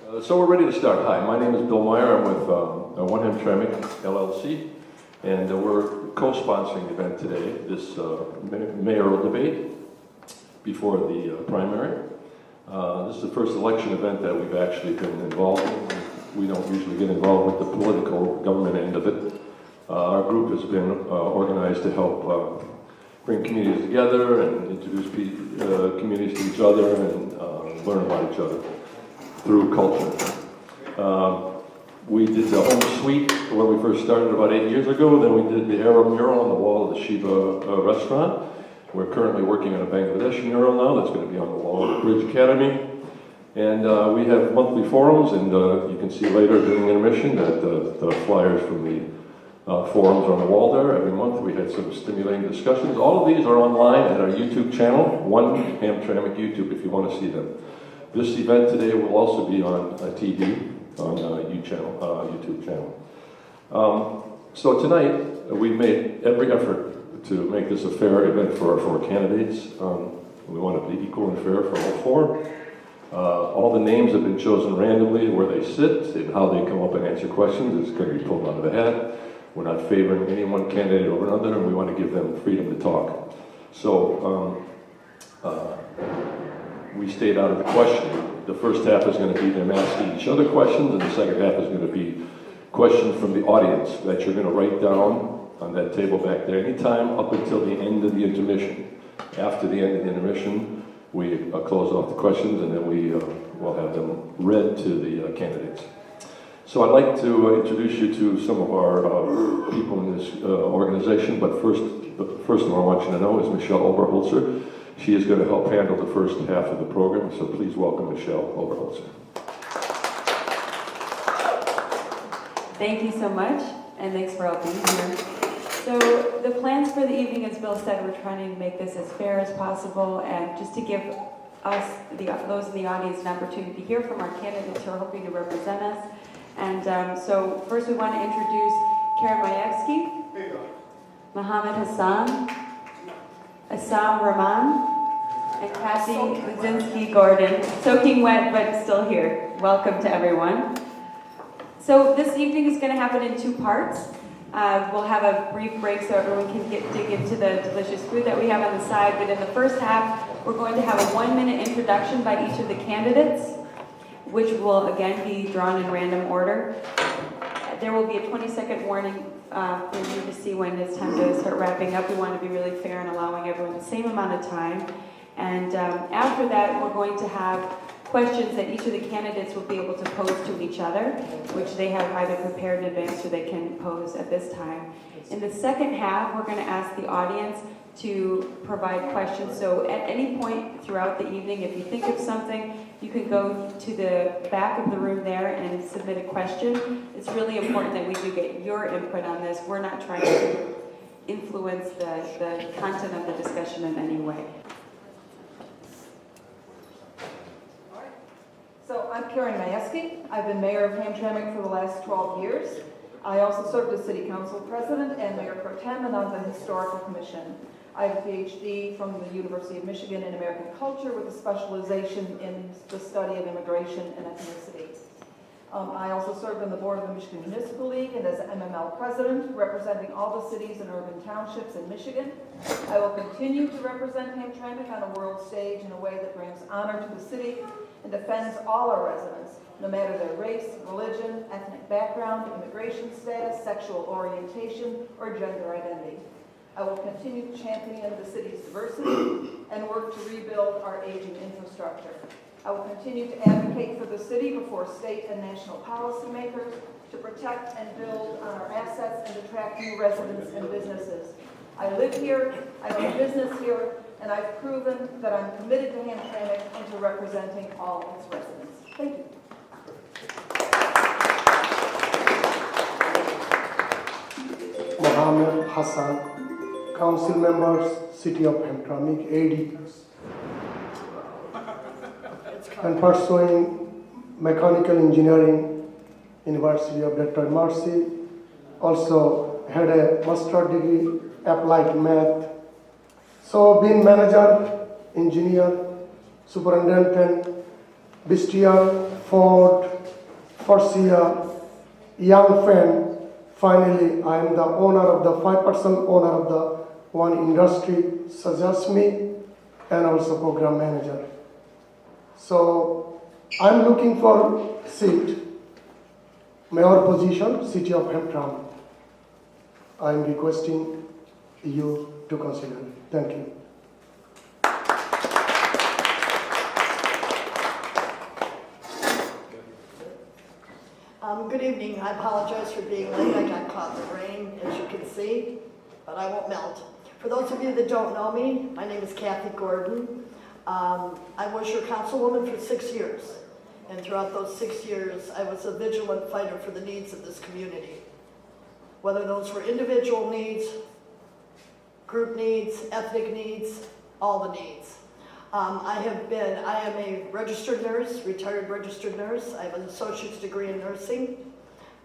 So we're ready to start. Hi, my name is Bill Meyer. I'm with OneHamtramck LLC, and we're co-sponsoring the event today, this mayoral debate before the primary. This is the first election event that we've actually been involved in. We don't usually get involved with the political government end of it. Our group has been organized to help bring communities together and introduce communities to each other and learn about each other through culture. We did the home suite when we first started about 8 years ago. Then we did the Arab mural on the wall of the Shiva restaurant. We're currently working on a Bangladesh mural now that's going to be on the wall of the Bridge Academy. And we have monthly forums, and you can see later during intermission that the flyers from the forums are on the wall there. Every month we had some stimulating discussions. All of these are online at our YouTube channel, OneHamtramck YouTube, if you want to see them. This event today will also be on TV, on YouTube channel. So tonight, we've made every effort to make this a fair event for our four candidates. We want to be equal and fair for all four. All the names have been chosen randomly where they sit and how they come up and answer questions. It's going to be pulled out of the hat. We're not favoring any one candidate over another, and we want to give them freedom to talk. So we stayed out of the questioning. The first half is going to be them asking each other questions, and the second half is going to be questions from the audience that you're going to write down on that table back there anytime up until the end of the intermission. After the end of the intermission, we close off the questions, and then we will have them read to the candidates. So I'd like to introduce you to some of our people in this organization, but the first one I want you to know is Michele Oberholtzer. She is going to help handle the first half of the program, so please welcome Michele Oberholtzer. Thank you so much, and thanks for all being here. So the plans for the evening, as Bill said, we're trying to make this as fair as possible, and just to give us, those in the audience, an opportunity to hear from our candidates who are hoping to represent us. And so first we want to introduce Majewski, Mohammed Hassan, Rahman, and Cathie, Ladzinski, Gordon. Soaking wet, but still here. Welcome to everyone. So this evening is going to happen in two parts. We'll have a brief break so everyone can dig into the delicious food that we have on the side. But in the first half, we're going to have a 1-minute introduction by each of the candidates, which will again be drawn in random order. There will be a 20-second warning for you to see when it's time to start wrapping up. We want to be really fair and allowing everyone the same amount of time. And after that, we're going to have questions that each of the candidates will be able to pose to each other, which they have either prepared in advance or they can pose at this time. In the second half, we're going to ask the audience to provide questions. So at any point throughout the evening, if you think of something, you can go to the back of the room there and submit a question. It's really important that we do get your input on this. We're not trying to influence the content of the discussion in any way. So I'm Majewski. I've been mayor of Hamtramck for the last 12 years. I also served as city council president and mayor pro tem and on the historical commission. I have a PhD from the University of Michigan in American culture with a specialization in the study of immigration and ethnicity. I also served on the board of the Michigan Municipal League and as MML president, representing all the cities and urban townships in Michigan. I will continue to represent Hamtramck on a world stage in a way that brings honor to the city and defends all our residents, no matter their race, religion, ethnic background, immigration status, sexual orientation, or gender identity. I will continue to champion the city's diversity and work to rebuild our aging infrastructure. I will continue to advocate for the city before state and national policymakers to protect and build on our assets and attract new residents and businesses. I live here, I own a business here, and I've proven that I'm committed to Hamtramck and to representing all its residents. Thank you. Mohammed Hassan, council members, City of Hamtramck, 8 years. And pursuing mechanical engineering, University of Dr. Mercy. Also had a master's degree, applied math. So being manager, engineer, superintendent, Bistia, Ford, foresee a young fan. Finally, I am the owner of the 5% owner of the one industry, suggests me, and also program manager. So I'm looking for seat, mayor position, city of Hamtramck. I'm requesting you to consider. Thank you. Good evening. I apologize for being late. I got caught in the rain, as you can see, but I won't melt. For those of you that don't know me, my name is Cathie Gordon. I was your councilwoman for 6 years, and throughout those 6 years, I was a vigilant fighter for the needs of this community. Whether those were individual needs, group needs, ethnic needs, all the needs. I am a registered nurse, retired registered nurse. I have an associate's degree in nursing.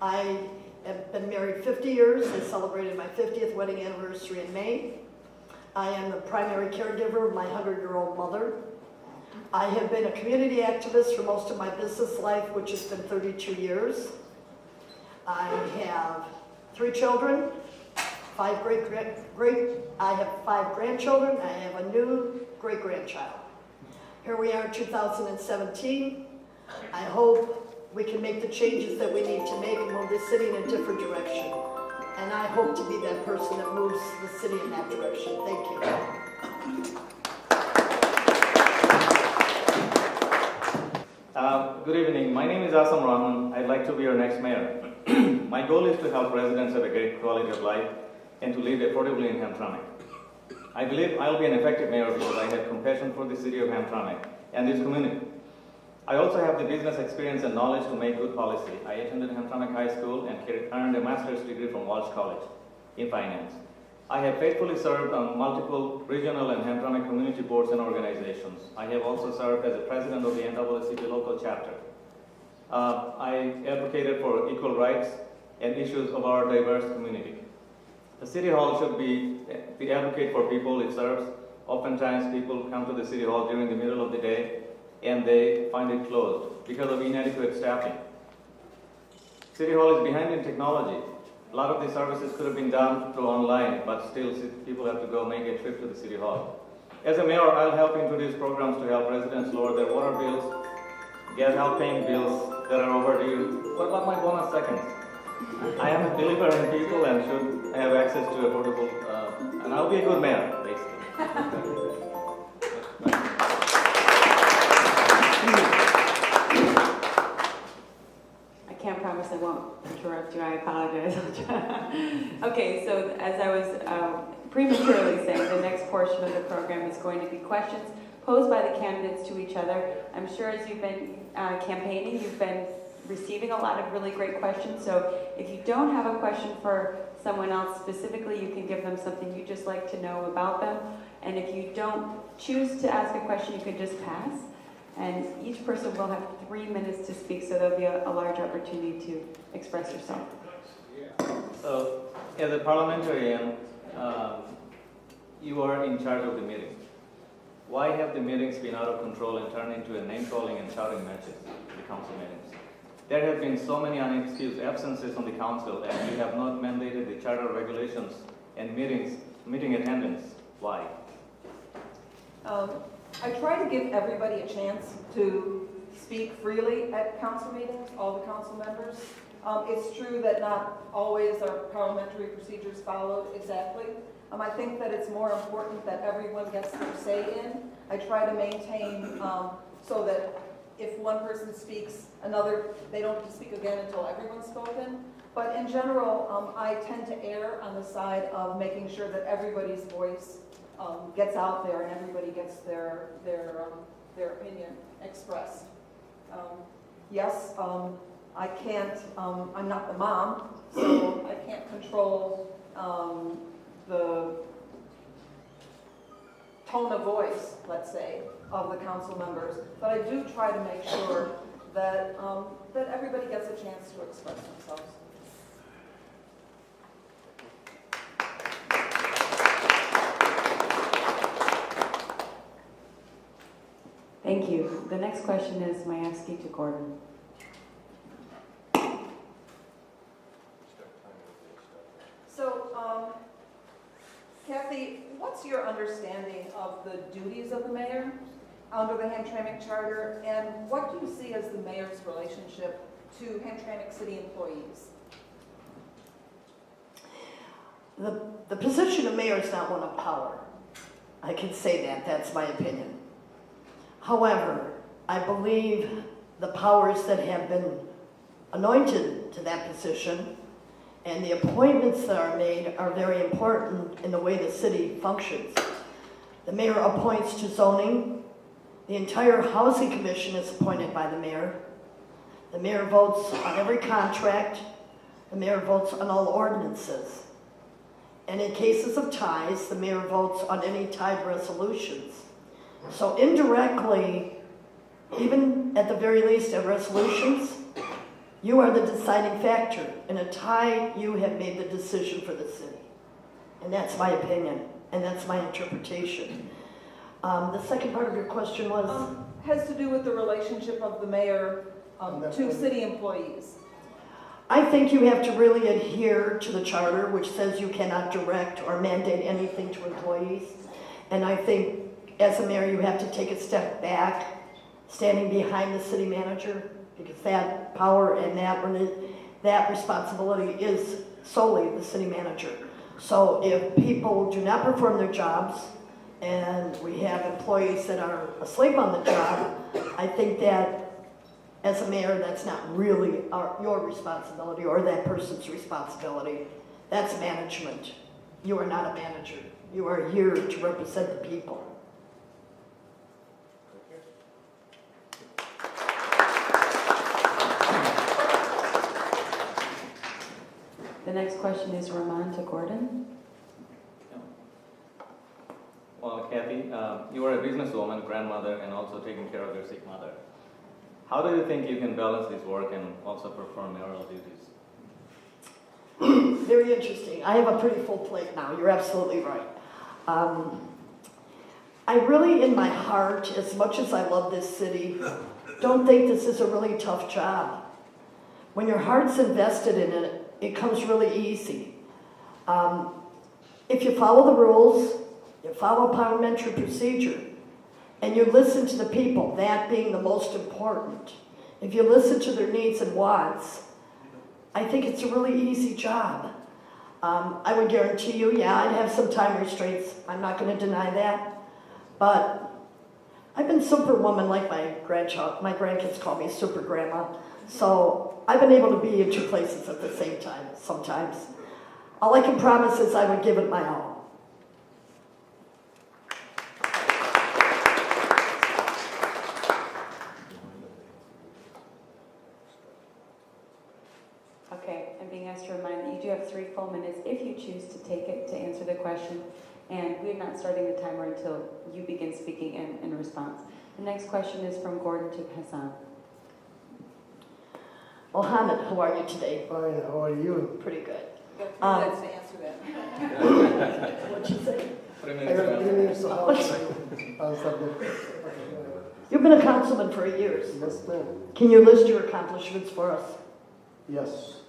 I have been married 50 years. I celebrated my 50th wedding anniversary in May. I am the primary caregiver of my 100-year-old mother. I have been a community activist for most of my business life, which has been 32 years. I have 3 children, I have 5 grandchildren, I have a new great-grandchild. Here we are in 2017. I hope we can make the changes that we need to make and move the city in a different direction. And I hope to be that person that moves the city in that direction. Thank you. Good evening. My name is Rahman. I'd like to be your next mayor. My goal is to help residents have a great quality of life and to live affordably in Hamtramck. I believe I'll be an effective mayor because I have compassion for the city of Hamtramck and its community. I also have the business experience and knowledge to make good policy. I attended Hamtramck High School and earned a master's degree from Walsh College in finance. I have faithfully served on multiple regional and Hamtramck community boards and organizations. I have also served as the president of the NAACP local chapter. I advocated for equal rights and issues of our diverse community. The City Hall should be the advocate for people it serves. Oftentimes people come to the City Hall during the middle of the day and they find it closed because of inadequate staffing. City Hall is behind in technology. A lot of the services could have been done through online, but still people have to go make a trip to the City Hall. As a mayor, I'll help introduce programs to help residents lower their water bills, get help paying bills that are overdue. What about my bonus seconds? I am a believer in people and should have access to affordable, and I'll be a good mayor, basically. I can't promise I won't interrupt you. I apologize. Okay, so as I was prematurely saying, the next portion of the program is going to be questions posed by the candidates to each other. I'm sure as you've been campaigning, you've been receiving a lot of really great questions. So if you don't have a question for someone else specifically, you can give them something you just like to know about them. And if you don't choose to ask a question, you can just pass. And each person will have 3 minutes to speak, so there'll be a large opportunity to express yourself. So, as a parliamentarian, you are in charge of the meeting. Why have the meetings been out of control and turned into a name-calling and shouting matches, the council meetings? There have been so many unexcused absences on the council, and you have not mandated the charter regulations and meeting attendance. Why? I try to give everybody a chance to speak freely at council meetings, all the council members. It's true that not always are parliamentary procedures followed exactly. I think that it's more important that everyone gets their say in. I try to maintain so that if one person speaks, they don't have to speak again until everyone's spoken. But in general, I tend to err on the side of making sure that everybody's voice gets out there and everybody gets their opinion expressed. Yes, I can't, I'm not the mom, so I can't control the tone of voice, let's say, of the council members, but I do try to make sure that, that everybody gets a chance to express themselves. Thank you. The next question is Majewski to Gordon. what's your understanding of the duties of the mayor under the Hamtramck Charter, and what do you see as the mayor's relationship to Hamtramck city employees? The position of mayor is not one of power. I can say that, that's my opinion. However, I believe the powers that have been anointed to that position and the appointments that are made are very important in the way the city functions. The mayor appoints to zoning. The entire housing commission is appointed by the mayor. The mayor votes on every contract. The mayor votes on all ordinances. And in cases of ties, the mayor votes on any tied resolutions. So indirectly, even at the very least at resolutions, you are the deciding factor. In a tie, you have made the decision for the city. And that's my opinion, and that's my interpretation. The second part of your question was? Has to do with the relationship of the mayor to city employees. I think you have to really adhere to the charter, which says you cannot direct or mandate anything to employees. And I think as a mayor, you have to take a step back, standing behind the city manager, because that power and that responsibility is solely the city manager. So if people do not perform their jobs, and we have employees that are asleep on the job, I think that as a mayor, that's not really your responsibility or that person's responsibility. That's management. You are not a manager. You are here to represent the people. The next question is Rahman to Gordon. Well, Cathie, you are a businesswoman, grandmother, and also taking care of your sick mother. How do you think you can balance this work and also perform mayoral duties? Very interesting. I have a pretty full plate now. You're absolutely right. I really, in my heart, as much as I love this city, don't think this is a really tough job. When your heart's invested in it, it comes really easy. If you follow the rules, you follow parliamentary procedure, and you listen to the people, that being the most important. If you listen to their needs and wants, I think it's a really easy job. I would guarantee you, yeah, I'd have some time restraints. I'm not going to deny that. But I've been superwoman like my grandkids call me super grandma. So I've been able to be in two places at the same time sometimes. All I can promise is I would give it my all. Okay, I'm being asked to remind that you do have 3 full minutes if you choose to take it to answer the question. And we're not starting the timer until you begin speaking in response. The next question is from Gordon to Hassan. Mohammed, how are you today? Fine, how are you? Pretty good. You got 3 minutes to answer that. What'd you say? 3 I minutes. got 3 minutes to answer the You've been a councilman for years. Yes, ma'am. Can you list your accomplishments for us? Yes.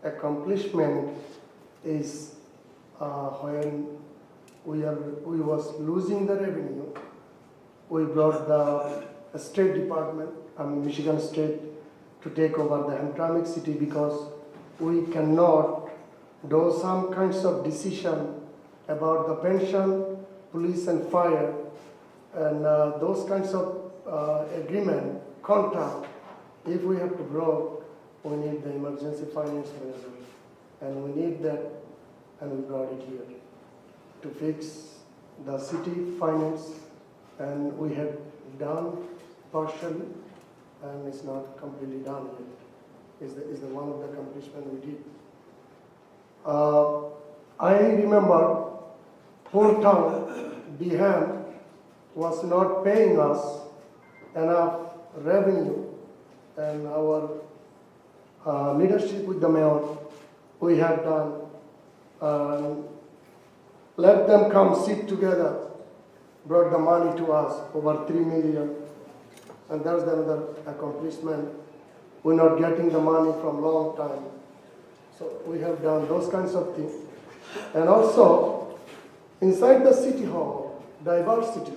Accomplishment is when we was losing the revenue, we brought the State Department, Michigan State, to take over the Hamtramck city because we cannot do some kinds of decision about the pension, police and fire, and those kinds of agreement, contract. If we have to grow, we need the emergency finance manager, and we need that, and we brought it here to fix the city finance, and we have done partially, and it's not completely done yet. Is the one of the accomplishment we did. I remember whole town, Beham, was not paying us enough revenue, and our leadership with the mayor, we have done, let them come sit together, brought the money to us, over 3 million. And that's another accomplishment. We're not getting the money from long time. So we have done those kinds of things. And also, Inside the city hall, diversity.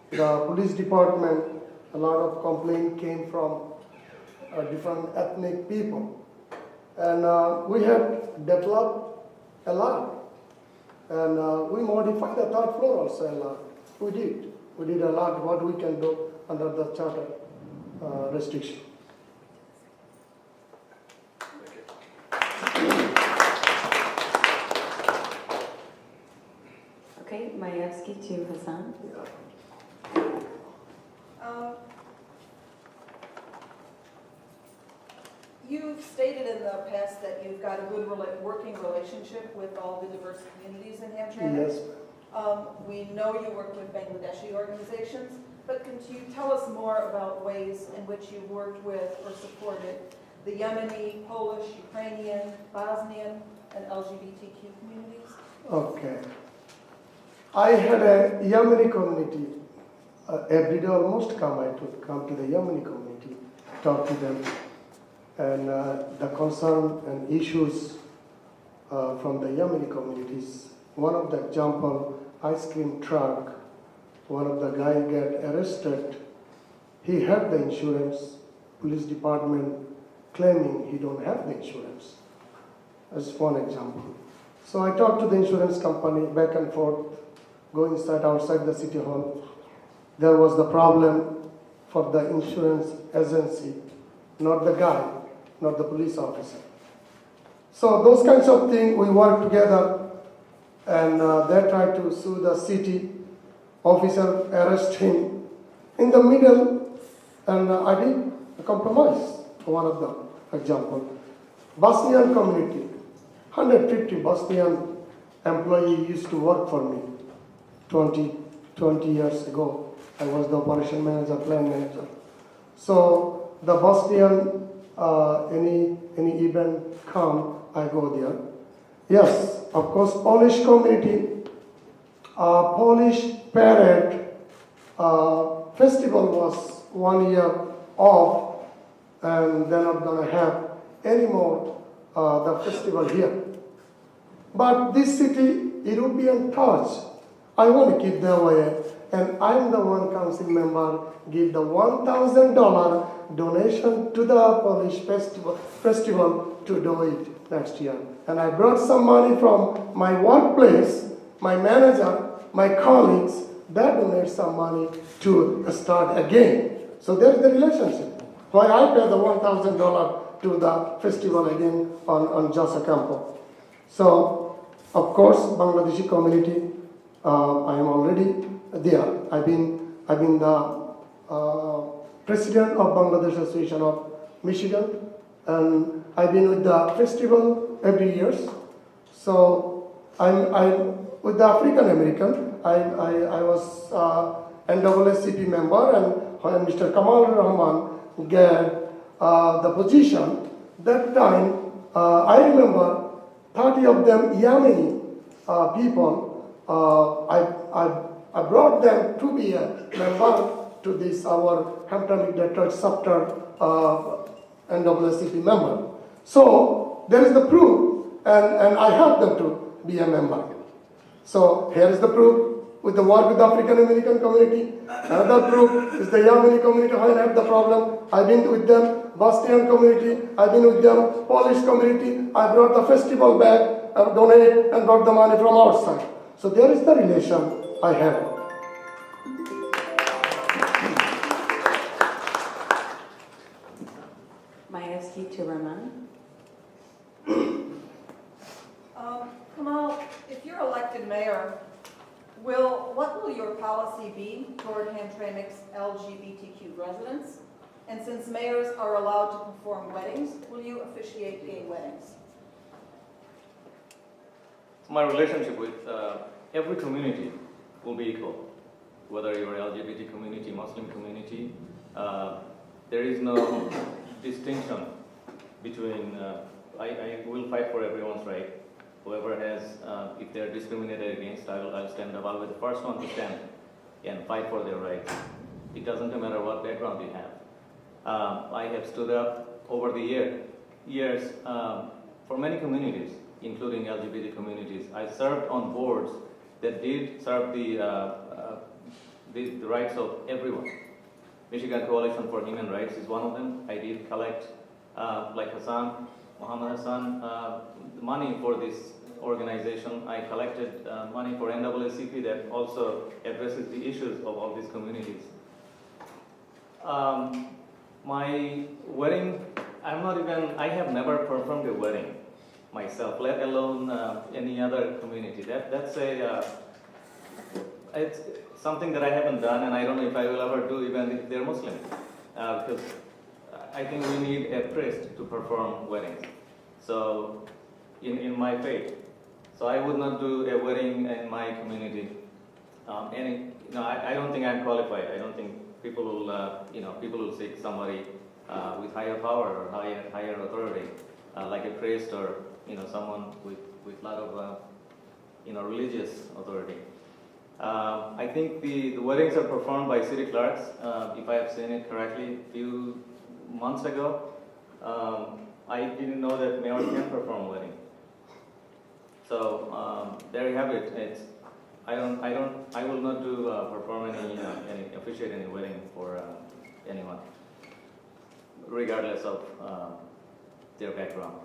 The police department, a lot of complaint came from different ethnic people. And we have developed a lot. And we modified the third floor also a lot. We did a lot what we can do under the charter restriction. Okay, Majewski to Hassan. You've stated in the past that you've got a good working relationship with all the diverse communities in Hamtramck. Yes. We know you work with Bangladeshi organizations, but can you tell us more about ways in which you've worked with or supported the Yemeni, Polish, Ukrainian, Bosnian, and LGBTQ communities? Okay. I had a Yemeni community. Every day almost come to the Yemeni community, talk to them. And the concern and issues from the Yemeni communities. One of the example, ice cream truck, one of the guy get arrested. He had the insurance, police department claiming he don't have the insurance. That's one example. So I talked to the insurance company back and forth, go inside, outside the city hall. There was the problem for the insurance agency, not the guy, not the police officer. So those kinds of things, we work together, and they try to sue the city. Officer arrest him in the middle, and I did a compromise. One of the example, Bosnian community, 150 Bosnian employee used to work for me 20 years ago. I was the operation manager, plan manager. So the Bosnian, any event come, I go there. Yes, of course, Polish community, Polish parade festival was 1 year off, and they're not going to have any more the festival here. But this city, European touch, I want to keep their way, and I'm the one council member give the $1,000 donation to the Polish festival to do it next year. And I brought some money from my workplace, my manager, my colleagues, that donate some money to start again. So there's the relationship. Why I pay the $1,000 to the festival again on Jasa Campau. So, of course, Bangladeshi community, I am already there. I've been the president of Bangladesh Association of Michigan, and I've been with the festival every year. So I'm with the African American. I was NAACP member, and when Mr. Kamal Rahman get the position, that time I remember 30 of them Yemeni people. I brought them to be a member to this our Hamtramck MI chapter NAACP member. So there is the proof, and I helped them to be a member. So here is the proof with the work with the African American community. Another proof is the Yemeni community. When I had the problem, I've been with them. Bosnian community, I've been with them. Polish community, I brought the festival back, donated and brought the money from outside. So there is the relation I have. Majewski to Rahman. Kamal, if you're elected mayor, what will your policy be toward Hamtramck's LGBTQ residents? And since mayors are allowed to perform weddings, will you officiate gay weddings? My relationship with every community will be equal, whether you're LGBT community, Muslim community. There is no distinction between, I will fight for everyone's right. Whoever has, if they're discriminated against, I'll stand up. I'll be the first one to stand and fight for their rights. It doesn't matter what background you have. I have stood up over the years for many communities, including LGBT communities. I served on boards that did serve the rights of everyone. Michigan Coalition for Human Rights is one of them. I did collect, like Hassan, Mohammed Hassan, money for this organization. I collected money for NAACP that also addresses the issues of all these communities. My wedding, I have never performed a wedding myself, let alone any other community. It's something that I haven't done, and I don't know if I will ever do, even if they're Muslim, because I think we need a priest to perform weddings. So, in my faith, so I would not do a wedding in my community. I don't think I'm qualified. I don't think people will seek somebody with higher power or higher authority, like a priest or someone with a lot of religious authority. I think the weddings are performed by city clerks. If I have seen it correctly, a few months ago, I didn't know that mayors can perform wedding. So there you have it. I will not do perform officiate any wedding for anyone, regardless of their background.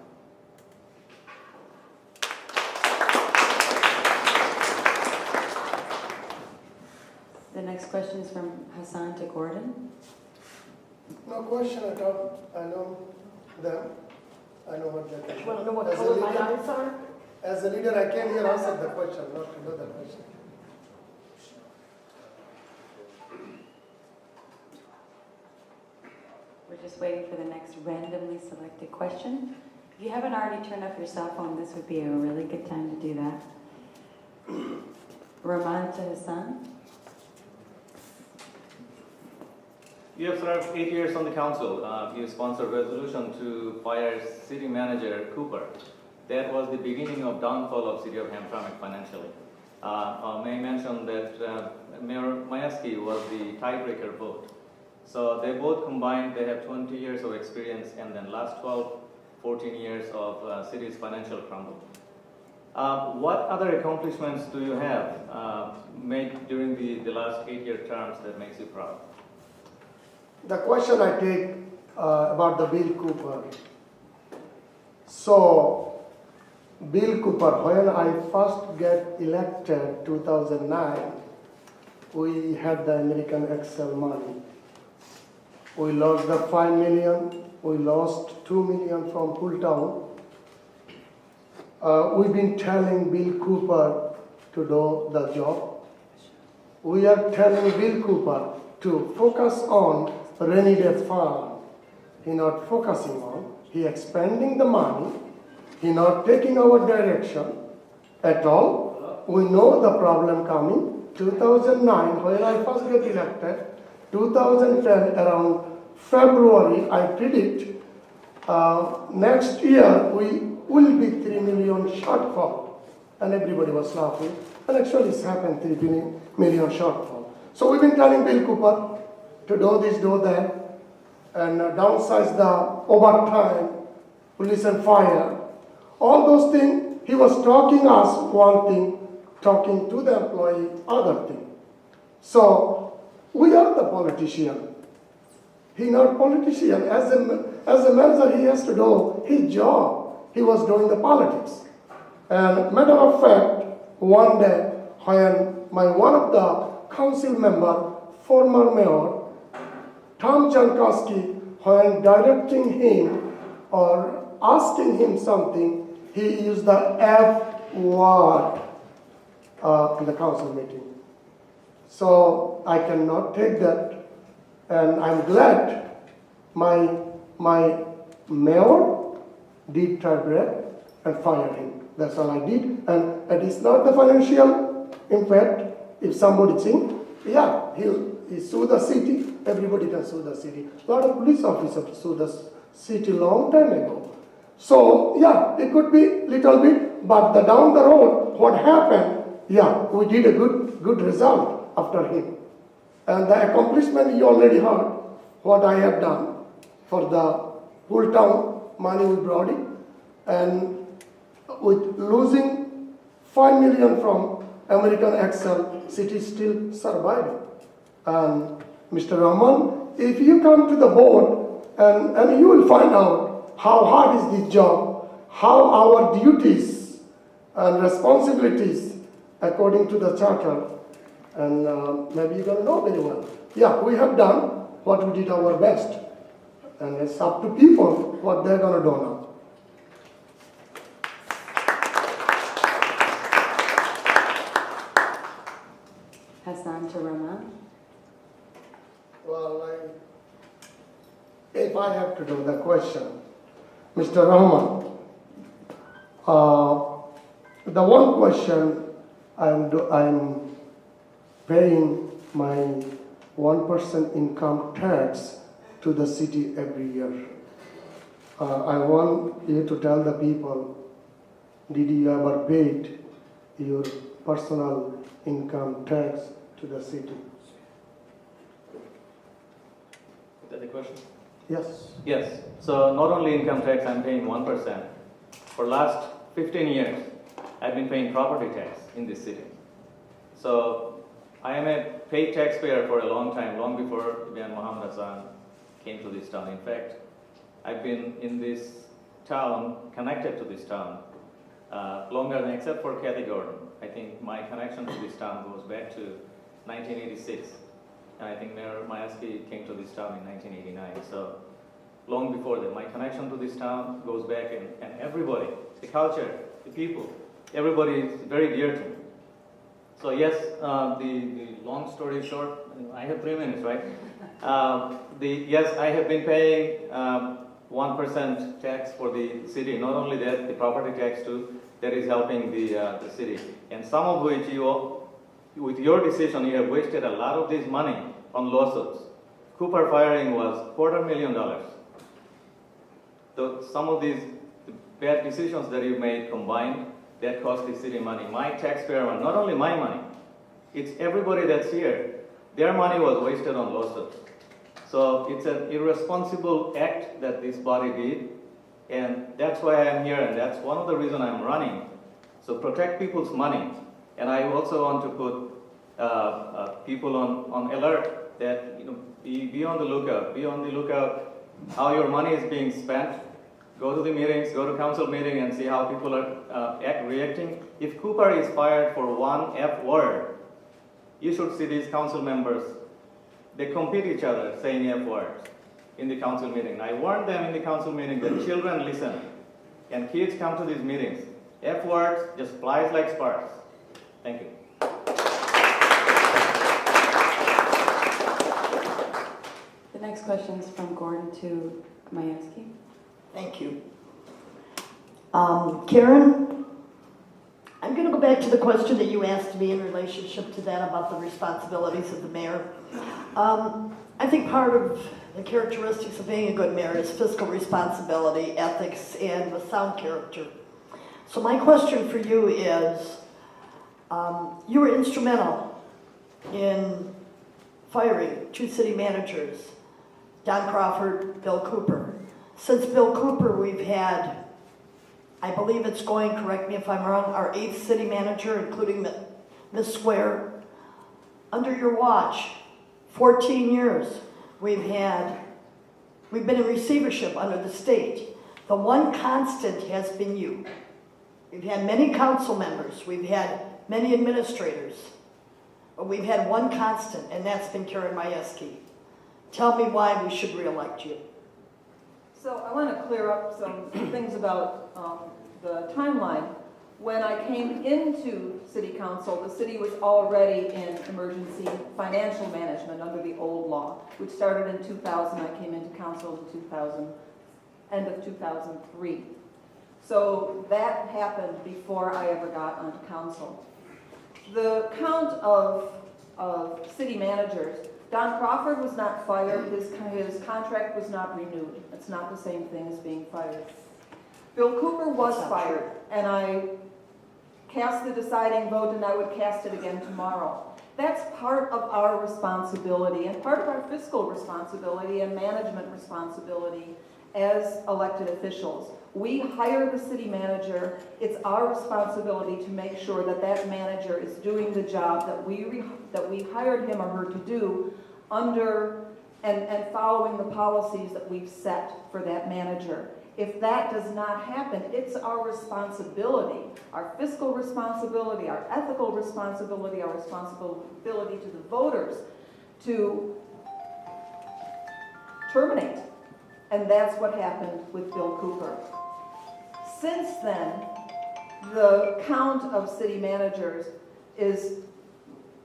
The next question is from Hassan to Gordon. No question at all. I know them. I know what they're You want to know what As a color my leader- eyes are? As a leader, I came here to answer the question, not to know the question. We're just waiting for the next randomly selected question. If you haven't already turned off your cell phone, this would be a really good time to do that. Rahman to Hassan. You have served 8 years on the council. You sponsored a resolution to fire city manager Cooper. That was the beginning of downfall of city of Hamtramck financially. May I mention that Mayor Majewski was the tiebreaker vote. So they both combined, they have 20 years of experience, and then last 12, 14 years of city's financial crumble. What other accomplishments do you have made during the last 8-year terms that makes you proud? The question I take about the Bill Cooper. So, Bill Cooper, when I first get elected 2009, we had the American Excel money. We lost the 5 million, we lost 2 million from Pulltown. We've been telling Bill Cooper to do the job. We are telling Bill Cooper to focus on rainy day fund. He not focusing on, he expending the money, he not taking our direction at all. We know the problem coming. 2009, when I first get elected, 2010 around February, I predict next year we will be 3 million shortfall. And everybody was laughing. And actually it's happened, 3 million shortfall. So we've been telling Bill Cooper to do this, do that, and downsize the overtime, police and fire. All those things, he was talking us one thing, talking to the employee other thing. So we are the politician. He not politician. As a manager, he has to do his job. He was doing the politics. And matter of fact, one day when one of the council member, former mayor, Tom Jankowski, when directing him or asking him something, he used the F word in the council meeting. So I cannot take that, and I'm glad my mayor did try and fired him. That's all I did, and it is not the financial impact. If somebody thinks, yeah, he sue the city, everybody can sue the city. A lot of police officers sued the city long time ago. So yeah, it could be little bit, but down the road, what happened? Yeah, we did a good result after him. And the accomplishment you already heard, what I have done for the full town money we brought it, and with losing 5 million from American Excel, city is still surviving. And Mr. Rahman, if you come to the board and you will find out how hard is this job, how our duties and responsibilities according to the charter, and maybe you're going to know very well. Yeah, we have done what we did our best, and it's up to people what they're going to do now. Hassan to Rahman. Well, if I have to do the question, Mr. Rahman, the one question I'm paying my 1% income tax to the city every year. I want you to tell the people, did you ever paid your personal income tax to the city? Is that the question? Yes. Yes. So not only income tax, I'm paying 1%. For last 15 years, I've been paying property tax in this city. So I am a paid taxpayer for a long time, long before even Mohammed Hassan came to this town. In fact, I've been in this town, connected to this town, longer than, except for Cathie Gordon. I think my connection to this town goes back to 1986. And I think Mayor Majewski came to this town in 1989. So long before that, my connection to this town goes back, and everybody, the culture, the people, everybody is very dear to me. So yes, the long story short, I have 3 minutes, right? Yes, I have been paying 1% tax for the city. Not only that, the property tax too, that is helping the city. And some of which with your decision, you have wasted a lot of this money on lawsuits. Cooper firing was $250,000. So some of these bad decisions that you made combined, that cost the city money. My taxpayer money, not only my money, it's everybody that's here. Their money was wasted on lawsuits. So it's an irresponsible act that this body did, and that's why I'm here, and that's one of the reasons I'm running. So protect people's money. And I also want to put people on alert that, be on the lookout. Be on the lookout how your money is being spent. Go to the meetings, go to council meeting and see how people are reacting. If Cooper is fired for one F word, you should see these council members. They compete each other saying F words in the council meeting. I warned them in the council meeting that children listen and kids come to these meetings. F words just flies like sparks. Thank you. The next question is from Gordon to Majewski. Thank you. Karen, I'm going to go back to the question that you asked me in relationship to that about the responsibilities of the mayor. I think part of the characteristics of being a good mayor is fiscal responsibility, ethics, and a sound character. So my question for you is, you were instrumental in firing 2 city managers, Don Crawford, Bill Cooper. Since Bill Cooper, we've had, I believe it's going, correct me if I'm wrong, our 8th city manager, including Ms. Square. Under your watch, 14 years, we've been in receivership under the state. The one constant has been you. We've had many council members, we've had many administrators, but we've had one constant, and that's been Karen Majewski. Tell me why we should re-elect you. So I want to clear up some things about the timeline. When I came into city council, the city was already in emergency financial management under the old law, which started in 2000. I came into council in 2000, end of 2003. So that happened before I ever got onto council. The count of city managers, Don Crawford was not fired. His contract was not renewed. It's not the same thing as being fired. Bill Cooper was fired, and I cast the deciding vote, and I would cast it again tomorrow. That's part of our responsibility and part of our fiscal responsibility and management responsibility as elected officials. We hire the city manager. It's our responsibility to make sure that that manager is doing the job that we hired him or her to do under and following the policies that we've set for that manager. If that does not happen, it's our responsibility, our fiscal responsibility, our ethical responsibility, our responsibility to the voters to terminate. And that's what happened with Bill Cooper. Since then, the count of city managers is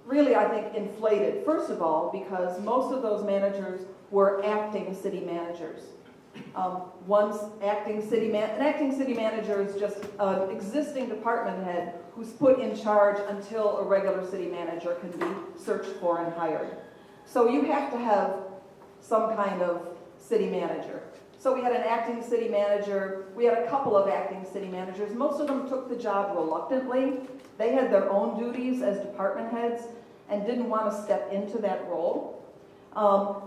really, I think, inflated. First of all, because most of those managers were acting city managers. An acting city manager is just an existing department head who's put in charge until a regular city manager can be searched for and hired. So you have to have some kind of city manager. So we had an acting city manager. We had a couple of acting city managers. Most of them took the job reluctantly. They had their own duties as department heads and didn't want to step into that role.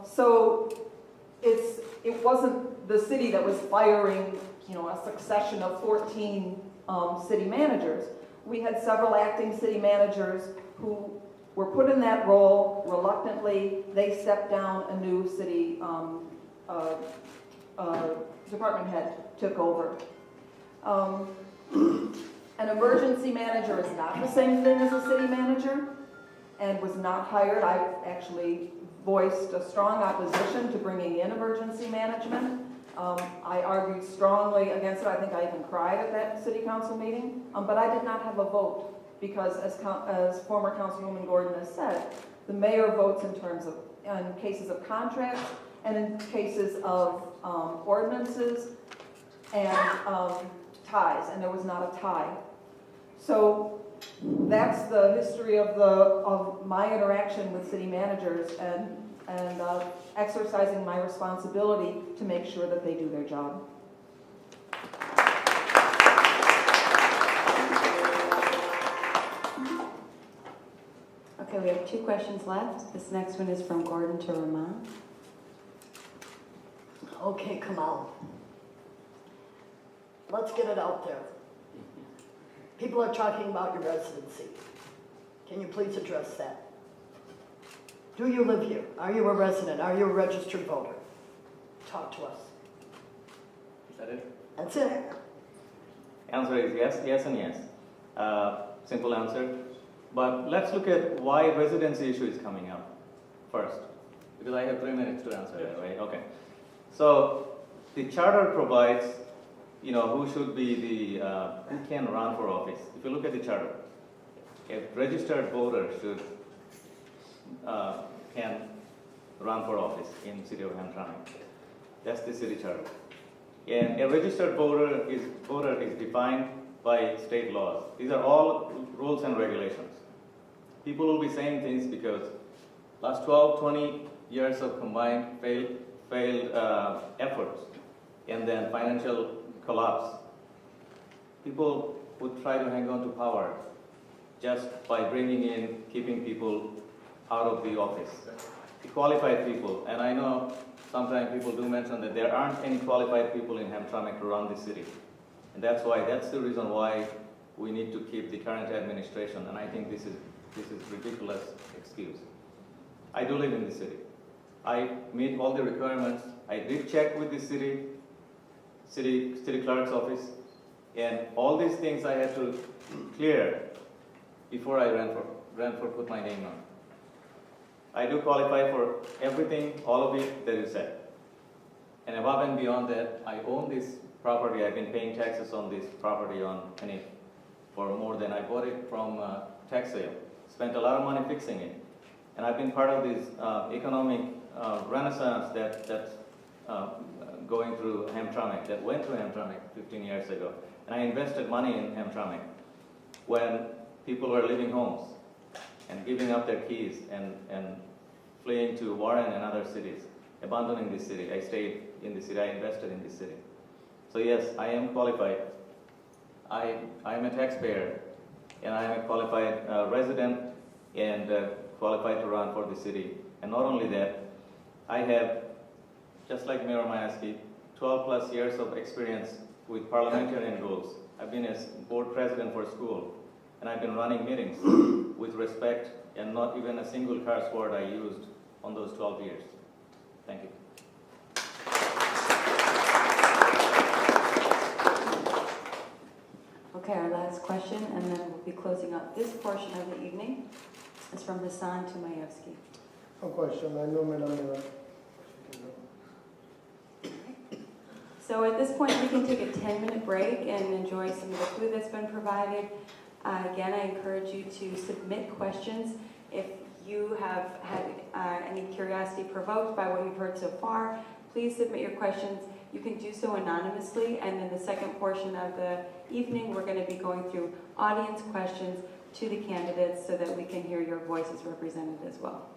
So it wasn't the city that was firing, a succession of 14 city managers. We had several acting city managers who were put in that role reluctantly. They stepped down. A new city department head took over. An emergency manager is not the same thing as a city manager and was not hired. I actually voiced a strong opposition to bringing in emergency management. I argued strongly against it. I think I even cried at that city council meeting, but I did not have a vote because, as former Councilwoman Gordon has said, the mayor votes in cases of contracts and in cases of ordinances and ties, and there was not a tie. So that's the history of my interaction with city managers and exercising my responsibility to make sure that they do their job. Okay, we have 2 questions left. This next one is from Gordon to Rahman. Okay, Kamal. Let's get it out there. People are talking about your residency. Can you please address that? Do you live here? Are you a resident? Are you a registered voter? Talk to us. Is that it? That's it. Answer is yes, yes, and yes. Simple answer. But let's look at why residency issue is coming up first, because I have 3 minutes to answer that, right? Okay. So the charter provides, who should be who can run for office. If you look at the charter, a registered voter can run for office in city of Hamtramck. That's the city charter. And a registered voter is defined by state laws. These are all rules and regulations. People will be saying things because last 12, 20 years of combined failed efforts and then financial collapse. People would try to hang on to power just by keeping people out of the office. The qualified people, and I know sometimes people do mention that there aren't any qualified people in Hamtramck to run the city. And that's the reason why we need to keep the current administration, and I think this is ridiculous excuse. I do live in the city. I meet all the requirements. I did check with the city clerk's office, and all these things I had to clear before I put my name on. I do qualify for everything, all of it that you said. And above and beyond that, I own this property. I've been paying taxes on this property for more than I bought it from tax sale. Spent a lot of money fixing it. And I've been part of this economic renaissance that's going through Hamtramck, that went through Hamtramck 15 years ago. And I invested money in Hamtramck when people were leaving homes and giving up their keys and fleeing to Warren and other cities, abandoning this city. I stayed in the city. I invested in this city. So yes, I am qualified. I am a taxpayer, and I am a qualified resident and qualified to run for the city. And not only that, I have, just like Mayor Majewski, 12 plus years of experience with parliamentarian roles. I've been a board president for a school, and I've been running meetings with respect and not even a single curse word I used on those 12 years. Thank you. Okay, our last question, and then we'll be closing up this portion of the evening. It's from Hassan to Majewski. A question, I know Madam. So at this point, we can take a 10-minute break and enjoy some of the food that's been provided. Again, I encourage you to submit questions. If you have had any curiosity provoked by what you've heard so far, please submit your questions. You can do so anonymously, and in the second portion of the evening, we're going to be going through audience questions to the candidates so that we can hear your voices represented as well.